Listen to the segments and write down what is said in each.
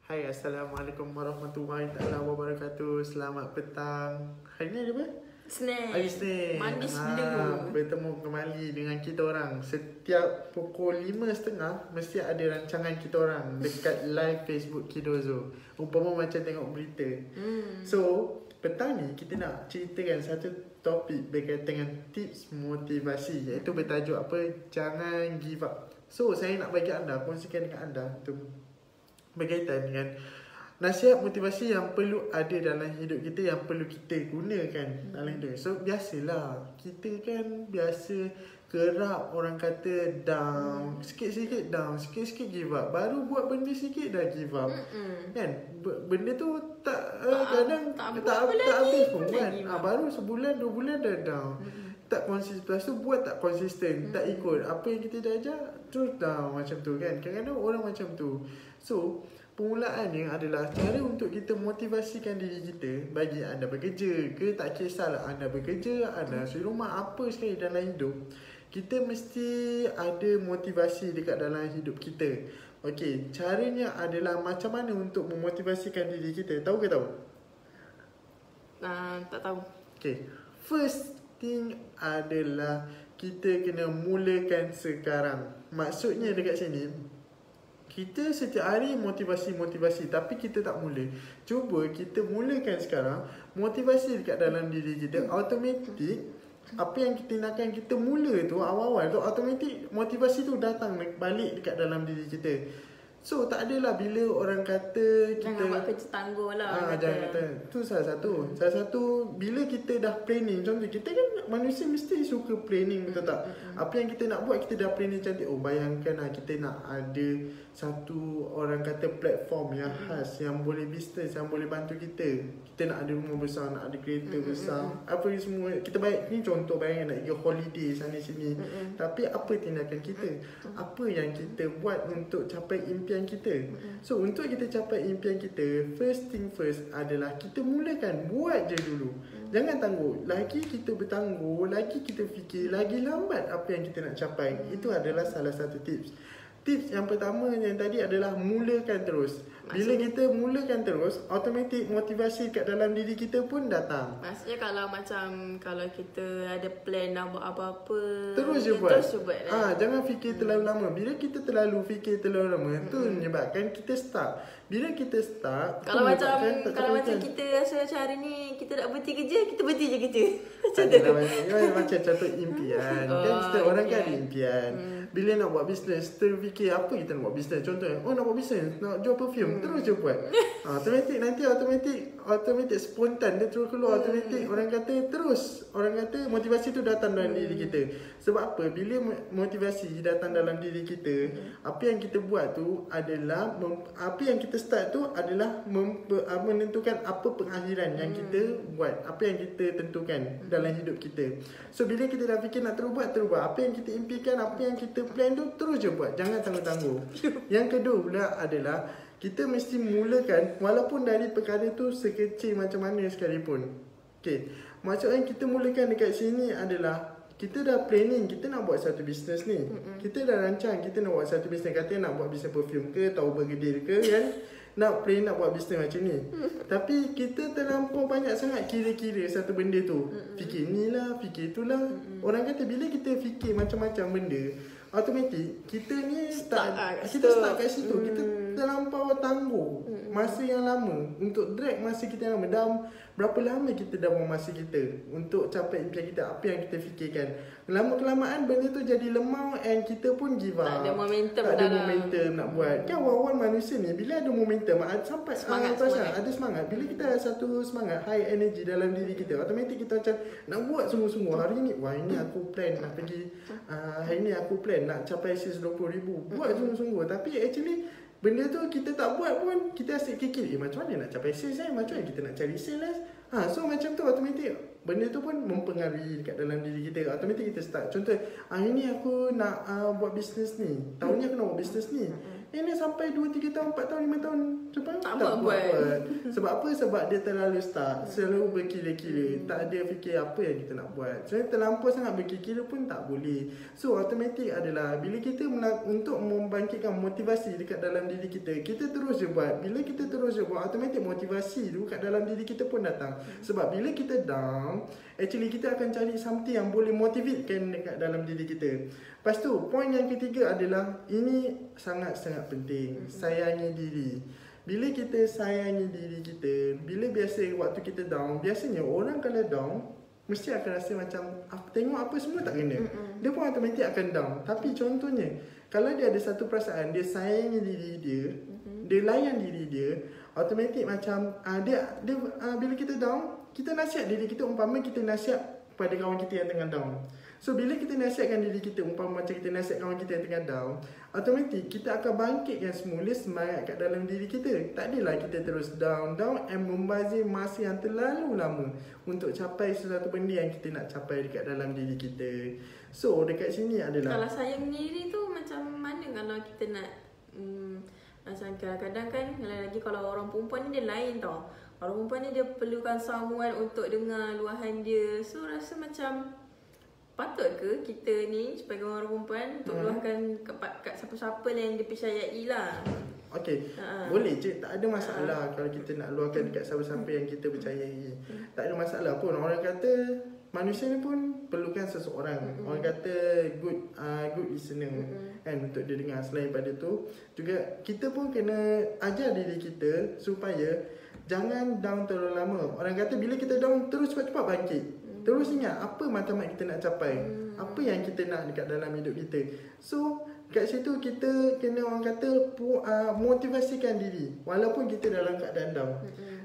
Hai, Assalamualaikum warahmatullahi taala wabarakatuh. Selamat petang. Hari ni ada apa? Snack. Hari Isnin. Mandis dulu. Bertemu kembali dengan kita orang. Setiap pukul 5.30 mesti ada rancangan kita orang dekat live Facebook Kidozo. Umpama macam tengok berita. So, petang ni kita nak ceritakan satu topik berkaitan dengan tips motivasi, iaitu bertajuk apa? Jangan give up. So, saya nak bagi anda, kongsikan dengan anda tu berkaitan dengan nasihat motivasi yang perlu ada dalam hidup kita, yang perlu kita gunakan dalam hidup. So biasalah, kita kan biasa kerap orang kata down, sikit-sikit down, sikit-sikit give up. Baru buat benda sikit dah give up. Kan? Benda tu kadang tak habis pun kan. Baru sebulan 2 bulan dah down. Tak konsisten, lepas tu buat tak konsisten, tak ikut apa yang kita dah ajar, terus down macam tu kan. Kadang-kadang orang macam tu. So, permulaannya adalah cara untuk kita motivasikan diri kita. Bagi anda bekerja ke, tak kisahlah anda bekerja, anda di rumah, apa sekali dalam hidup, kita mesti ada motivasi dekat dalam hidup kita. Okey, caranya adalah macam mana untuk memotivasikan diri kita. Tahu ke tahu? Tak tahu. Okey, first thing adalah kita kena mulakan sekarang. Maksudnya dekat sini, kita setiap hari motivasi, tapi kita tak mula. Cuba kita mulakan sekarang. Motivasi dekat dalam diri kita, automatik apa yang kita nakkan kita mula tu, awal-awal tu, automatik motivasi tu datang balik dekat dalam diri kita. So tak adalah bila orang kata kita jangan buat kerja tangguh lah. Jangan kata. Tu salah satu bila kita dah planning. Contoh, kita kan manusia mesti suka planning, betul tak? Apa yang kita nak buat, kita dah planning cantik. Oh, bayangkan lah, kita nak ada satu orang kata platform yang khas, yang boleh bisnes, yang boleh bantu kita. Kita nak ada rumah besar, nak ada kereta besar, apa semua. Kita ni contoh, bayangkan nak pergi holiday sana sini. Tapi apa tindakan kita? Apa yang kita buat untuk capai impian kita? So untuk kita capai impian kita, first thing first adalah kita mulakan, buat je dulu. Jangan tangguh. Lagi kita bertangguh, lagi kita fikir, lagi lambat apa yang kita nak capai. Itu adalah salah satu tips. Tips yang pertama yang tadi adalah mulakan terus. Bila kita mulakan terus, automatik motivasi kat dalam diri kita pun datang. Maksudnya kalau kita ada plan nak buat apa-apa, terus je buat. Jangan fikir terlalu lama. Bila kita terlalu fikir terlalu lama, tu menyebabkan kita stuck. Bila kita stuck, kalau macam kita rasa macam hari ni kita nak berhenti kerja, kita berhenti je kerja. Macam tu. Macam contoh impian. Kan setiap orang kan ada impian. Bila nak buat bisnes, terfikir apa kita nak buat bisnes. Contohnya, nak buat bisnes, nak jual perfume, terus je buat. Automatik spontan dia terus keluar. Automatik orang kata motivasi tu datang dalam diri kita. Sebab apa? Bila motivasi datang dalam diri kita, apa yang kita buat tu adalah apa yang kita start tu adalah menentukan apa pengakhiran yang kita buat, apa yang kita tentukan dalam hidup kita. So bila kita dah fikir nak terus buat. Apa yang kita impikan, apa yang kita plan tu, terus je buat. Jangan tangguh-tangguh. Yang kedua pula adalah kita mesti mulakan walaupun dari perkara tu sekecil macam mana sekalipun. Okay, maksudnya kita mulakan dekat sini adalah kita dah planning, kita nak buat satu bisnes ni. Kita dah rancang, kita nak buat satu bisnes. Katanya nak buat bisnes perfume ke, tahu bergedil ke kan. Nak buat bisnes macam ni. Tapi kita terlampau banyak sangat kira-kira satu benda tu. Fikir ni lah, fikir tu lah. Orang kata bila kita fikir macam-macam benda, automatik kita ni start kat situ. Kita terlampau tangguh masa yang lama untuk drag masa kita yang lama. Berapa lama kita dah buang masa kita untuk capai impian kita, apa yang kita fikirkan. Lama-kelamaan benda tu jadi lemau and kita pun give up. Tak ada momentum nak buat. Kan awal-awal manusia ni bila ada momentum, sampai semangat. Ada semangat. Bila kita ada satu semangat, high energy dalam diri kita, automatik kita macam nak buat sungguh-sungguh. Hari ni, ini aku plan nak pergi, hari ni aku plan nak capai sales 20,000. Buat sungguh-sungguh. Tapi actually benda tu kita tak buat pun, kita asyik fikir, macam mana nak capai sales macam mana kita nak cari sales. So macam tu automatik benda tu pun mempengaruhi dekat dalam diri kita. Automatik kita start. Contoh, hari ni aku nak buat bisnes ni, tahun ni aku nak buat bisnes ni. Ini sampai 2-3 tahun, 4 tahun, 5 tahun lepas Tak buat. Sebab apa? Sebab dia terlalu stuck, selalu berkira-kira, tak ada fikir apa yang kita nak buat. Sebenarnya terlampau sangat berkira-kira pun tak boleh. So automatik adalah bila kita untuk membangkitkan motivasi dekat dalam diri kita, kita terus je buat. Bila kita terus je buat, automatik motivasi tu kat dalam diri kita pun datang. Sebab bila kita down, actually kita akan cari something yang boleh motivatekan dekat dalam diri kita. Lepas tu, poin yang ketiga adalah, ini sangat-sangat penting, sayangi diri. Bila kita sayangi diri kita, bila biasa waktu kita down, biasanya orang kalau down, mesti akan rasa macam, tengok apa semua tak kena. Dia pun automatik akan down. Tapi contohnya, kalau dia ada satu perasaan, dia sayangi diri dia, dia layan diri dia, automatik macam, bila kita down, kita nasihat diri kita, umpama kita nasihat pada kawan kita yang tengah down. So bila kita nasihatkan diri kita, umpama macam kita nasihat kawan kita yang tengah down, automatik kita akan bangkitkan semula semangat kat dalam diri kita. Tak adalah kita terus down and membazir masa yang terlalu lama untuk capai sesuatu benda yang kita nak capai dekat dalam diri kita. So dekat sini adalah, kalau sayang diri tu macam mana kalau kita nak macam kadang-kadang kan, lagi kalau orang perempuan ni dia lain tau. Orang perempuan ni dia perlukan someone untuk dengar luahan dia. So rasa macam, patut ke kita ni sebagai orang perempuan untuk luahkan kat siapa-siapa yang dia percayai lah. Okey, boleh je, tak ada masalah kalau kita nak luahkan dekat siapa-siapa yang kita percayai. Tak ada masalah pun. Orang kata manusia ni pun perlukan seseorang. Orang kata good listener kan, untuk dia dengar. Selain pada tu, juga kita pun kena ajar diri kita supaya jangan down terlalu lama. Orang kata bila kita down, terus cepat-cepat bangkit. Terus ingat apa matlamat kita nak capai, apa yang kita nak dekat dalam hidup kita. So kat situ kita kena, orang kata, motivasikan diri walaupun kita dalam keadaan down.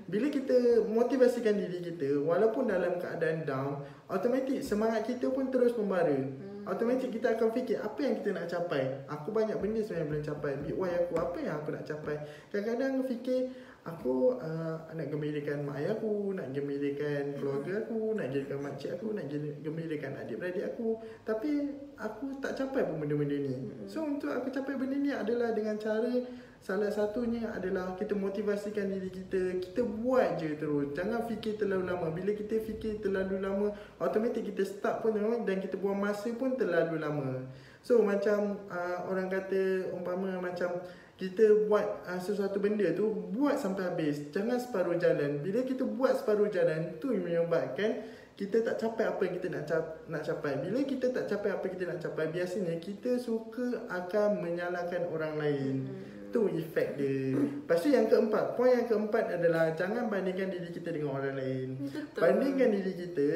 Bila kita motivasikan diri kita walaupun dalam keadaan down, automatik semangat kita pun terus membara. Automatik kita akan fikir apa yang kita nak capai. Aku banyak benda sebenarnya belum capai. Big why aku, apa yang aku nak capai. Kadang-kadang fikir, aku nak gembirakan mak ayah aku, nak gembirakan keluarga aku, nak jadikan makcik aku, nak gembirakan adik-beradik aku. Tapi aku tak capai pun benda-benda ni. So untuk aku capai benda ni adalah dengan cara, salah satunya adalah kita motivasikan diri kita. Kita buat je terus, jangan fikir terlalu lama. Bila kita fikir terlalu lama, automatik kita start pun terlalu lama, dan kita buang masa pun terlalu lama. So macam orang kata, umpama macam kita buat sesuatu benda tu, buat sampai habis, jangan separuh jalan. Bila kita buat separuh jalan, tu yang menyebabkan kita tak capai apa yang kita nak capai. Bila kita tak capai apa yang kita nak capai, biasanya kita suka akan menyalahkan orang lain. Tu efek dia. Lepas tu yang keempat, poin yang keempat adalah, jangan bandingkan diri kita dengan orang lain. Bandingkan diri kita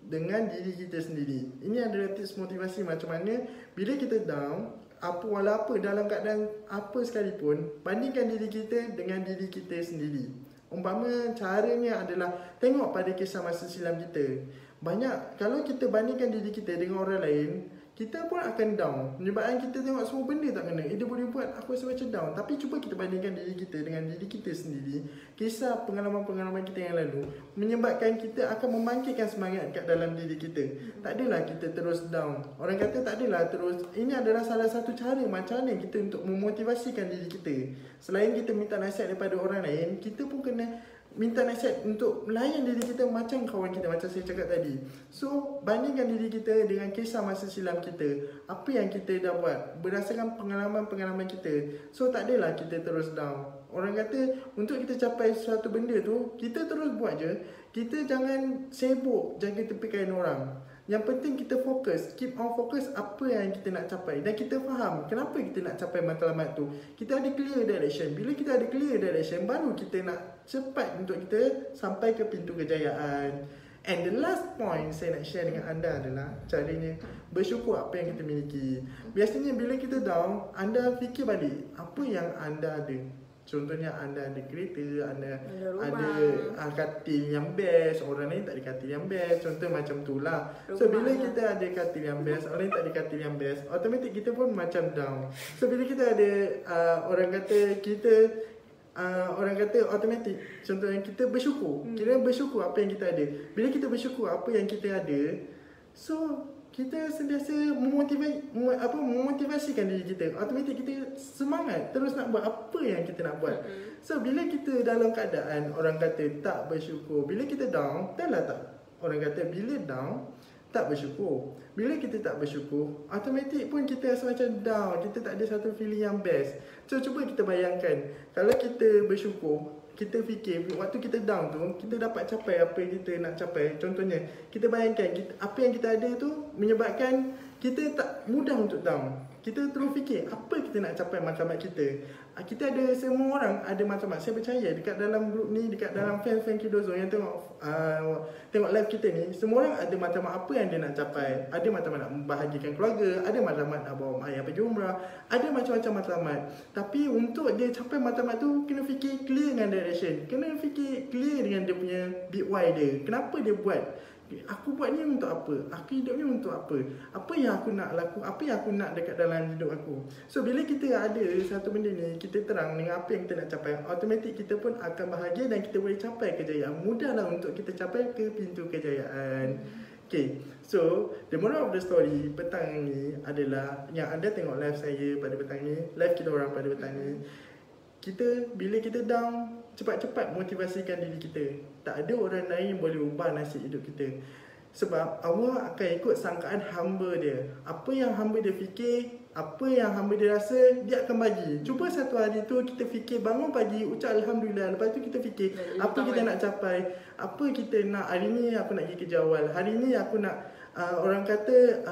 dengan diri kita sendiri. Ini adalah tips motivasi macam mana bila kita down, walaupun dalam keadaan apa sekalipun, bandingkan diri kita dengan diri kita sendiri. Umpama caranya adalah, tengok pada kisah masa silam kita. Banyak, kalau kita bandingkan diri kita dengan orang lain, kita pun akan down. Menyebabkan kita tengok semua benda tak kena. Dia boleh buat, aku rasa macam down. Tapi cuba kita bandingkan diri kita dengan diri kita sendiri. Kisah pengalaman-pengalaman kita yang lalu menyebabkan kita akan membangkitkan semangat kat dalam diri kita. Tak adalah kita terus down. Orang kata tak adalah terus. Ini adalah salah satu cara macam mana kita untuk memotivasikan diri kita. Selain kita minta nasihat daripada orang lain, kita pun kena minta nasihat untuk melayan diri kita macam kawan kita, macam saya cakap tadi. So bandingkan diri kita dengan kisah masa silam kita, apa yang kita dah buat berdasarkan pengalaman-pengalaman kita. So tak adalah kita terus down. Orang kata untuk kita capai suatu benda tu, kita terus buat je. Kita jangan sibuk jaga tepikan orang. Yang penting kita fokus, keep on fokus apa yang kita nak capai. Dan kita faham kenapa kita nak capai matlamat tu. Kita ada clear direction. Bila kita ada clear direction, baru kita nak cepat untuk kita sampai ke pintu kejayaan. And the last point saya nak share dengan anda adalah caranya bersyukur apa yang kita miliki. Biasanya bila kita down, anda fikir balik apa yang anda ada. Contohnya anda ada kereta, anda ada katil yang best, orang lain tak ada katil yang best. Contoh macam tu lah. So bila kita ada katil yang best, orang lain tak ada katil yang best, automatik kita pun macam down. So bila kita ada orang kata automatik, contohnya kita bersyukur. Kita bersyukur apa yang kita ada. Bila kita bersyukur apa yang kita ada, so kita sentiasa memotivasikan diri kita. Automatik kita semangat terus nak buat apa yang kita nak buat. So bila kita dalam keadaan orang kata tak bersyukur, bila kita down, dah tak. Orang kata bila down tak bersyukur. Bila kita tak bersyukur, automatik pun kita rasa macam down. Kita tak ada satu feeling yang best. So cuba kita bayangkan, kalau kita bersyukur, kita fikir waktu kita down tu, kita dapat capai apa yang kita nak capai. Contohnya, kita bayangkan apa yang kita ada tu menyebabkan kita tak mudah untuk down. Kita terus fikir apa kita nak capai matlamat kita. Kita ada, semua orang ada matlamat. Saya percaya dekat dalam grup ni, dekat dalam fan-fan Kidozo yang tengok live kita ni, semua orang ada matlamat apa yang dia nak capai. Ada matlamat nak membahagikan keluarga, ada matlamat nak bawa mak ayah pergi umrah, ada macam-macam matlamat. Tapi untuk dia capai matlamat tu, kena fikir clear dengan direction, kena fikir clear dengan dia punya big why dia. Kenapa dia buat? Aku buat ni untuk apa? Aku hidup ni untuk apa? Apa yang aku nak laku? Apa yang aku nak dekat dalam hidup aku? So bila kita ada satu benda ni, kita terang dengan apa yang kita nak capai, automatik kita pun akan bahagia dan kita boleh capai kejayaan. Mudahlah untuk kita capai ke pintu kejayaan. Okay, so the moral of the story petang ni adalah, yang anda tengok live saya pada petang ni, live kita orang pada petang ni, bila kita down, cepat-cepat motivasikan diri kita. Tak ada orang lain yang boleh ubah nasib hidup kita. Sebab Allah akan ikut sangkaan hamba dia. Apa yang hamba dia fikir, apa yang hamba dia rasa, dia akan bagi. Cuba satu hari tu kita fikir, bangun pagi, ucap Alhamdulillah. Lepas tu kita fikir, apa kita nak capai, apa kita nak. Hari ni aku nak pergi kerja awal, hari ni aku nak orang kata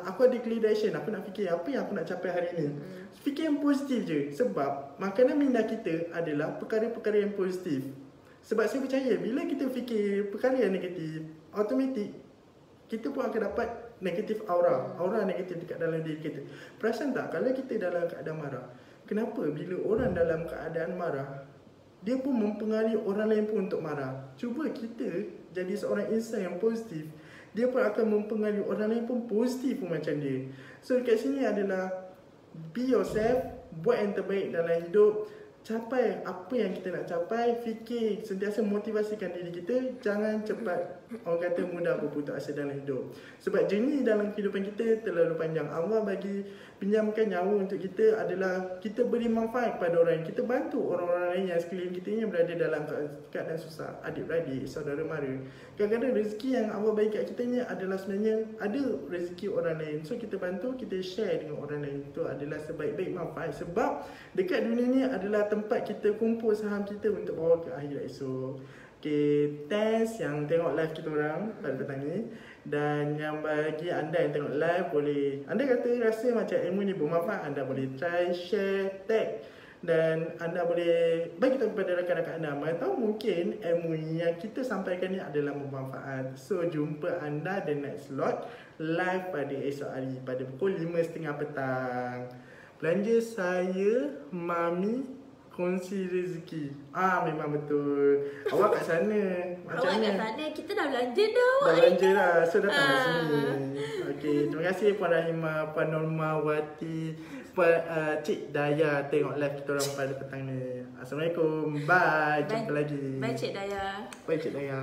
aku ada clear direction, aku nak fikir apa yang aku nak capai hari ni. Fikir yang positif je. Sebab makanan minda kita adalah perkara-perkara yang positif. Sebab saya percaya bila kita fikir perkara yang negatif, automatik kita pun akan dapat negatif aura negatif dekat dalam diri kita. Perasan tak kalau kita dalam keadaan marah, kenapa bila orang dalam keadaan marah, dia pun mempengaruhi orang lain pun untuk marah. Cuba kita jadi seorang insan yang positif, dia pun akan mempengaruhi orang lain pun positif pun macam dia. So dekat sini adalah be yourself, buat yang terbaik dalam hidup, capai apa yang kita nak capai, fikir, sentiasa motivasikan diri kita, jangan cepat, orang kata mudah berputus asa dalam hidup. Sebab journey dalam kehidupan kita terlalu panjang. Allah bagi pinjamkan nyawa untuk kita adalah kita beri manfaat kepada orang, kita bantu orang-orang lain yang sekeliling kita yang berada dalam keadaan susah, adik-beradik, saudara mara. Kadang-kadang rezeki yang Allah bagi kat kita ni adalah sebenarnya ada rezeki orang lain. So kita bantu, kita share dengan orang lain. Itu adalah sebaik-baik manfaat. Sebab dekat dunia ni adalah tempat kita kumpul saham kita untuk bawa ke akhirat esok. Okay, thanks yang tengok live kita orang pada petang ni. Dan yang bagi anda yang tengok live, boleh, anda kata rasa macam ilmu ni bermanfaat, anda boleh try, share, tag. Dan anda boleh bagi tahu kepada rakan-rakan anda, mana tahu mungkin ilmu yang kita sampaikan ni adalah bermanfaat. So jumpa anda the next slot live pada esok hari pada pukul 5.30 petang. Belanja saya, Mami kongsi rezeki. Memang betul. Awak kat sana. Macam awak mana? kat sana, kita dah belanja dah. Dah belanja dah. So datang kat sini. Okay, terima kasih Puan Rahimah, Puan Normawati, Puan Cik Daya tengok live kita orang pada petang ni. Assalamualaikum. Bye. Jumpa lagi. Bye Cik Daya. Bye Cik Daya.